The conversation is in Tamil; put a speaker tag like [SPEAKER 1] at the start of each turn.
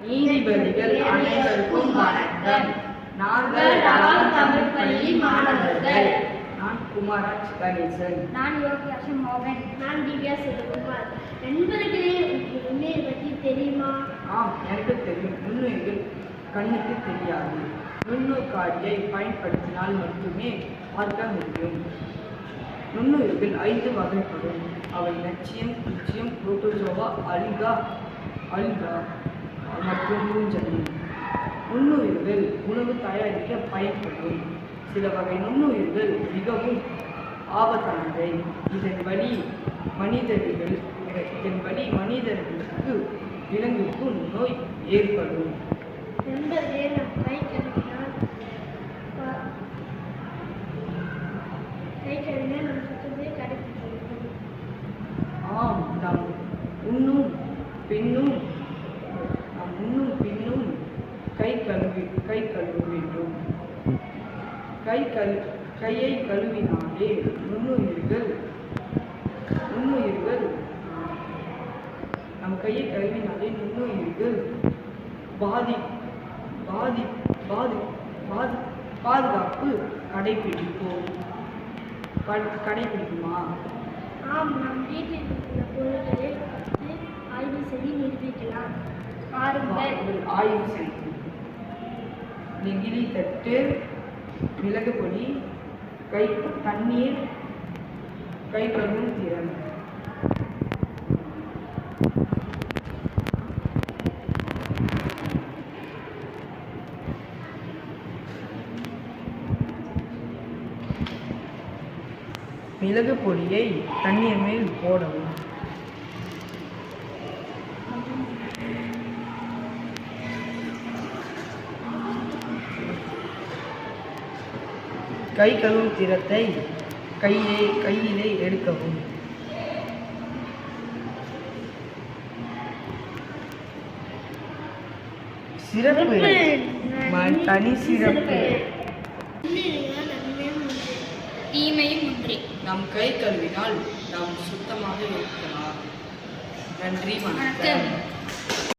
[SPEAKER 1] நீதிபதிகள் அனைவருக்கும் வணக்கம். நாங்கள் தமிழ் பள்ளி மாணவர்கள். நான் குமாராஜ் கணேசன்.
[SPEAKER 2] நான் யோகேஷ் மோகன். நான் திவ்யா செல்வகுமார். நண்பர்களே, நுண்ணுயிர் பற்றி தெரியுமா?
[SPEAKER 1] எனக்கு தெரியும். நுண்ணுயிர்கள் கண்ணுக்கு தெரியாது. நுண்ணோக்காட்டியை பயன்படுத்தினால் மட்டுமே பார்க்க முடியும். நுண்ணுயிர்கள் 5 வகைப்படும். அவை லட்சியம், குச்சியம், புரோட்டோசோவா, அல்கா மற்றும் பூஞ்சனி. நுண்ணுயிர்கள் உணவு தயாரிக்க பயன்படும். சில வகை நுண்ணுயிர்கள் மிகவும் ஆபத்தானவை. இதன் வழி மனிதர்களுக்கு விலங்குக்கும் நோய் ஏற்படும். நாம் உண்ணும் பின்னும் கை கழுவ வேண்டும். கையை கழுவினாலே நுண்ணுயிர்கள் பாதுகாப்பு கடைபிடிக்குமா?
[SPEAKER 2] நம் வீட்டில் உள்ள பொருட்களை ஆய்வு செய்து நிரூபிக்கலாம்.
[SPEAKER 1] ஆய்வு செய்து நெகிழி தட்டு, மிளகு பொடி, தண்ணீர், கை கழுவும் திறன். மிளகு பொடியை தண்ணீர் மேல் போடவும். கை கழுவும் திறத்தை கையிலே எடுக்கவும். சிறப்பு, தனி சிறப்பு.
[SPEAKER 2] தீமையும் ஒன்றே.
[SPEAKER 1] நாம் கை கழுவினால் நாம் சுத்தமாக இருக்கலாம். நன்றி, வணக்கம்.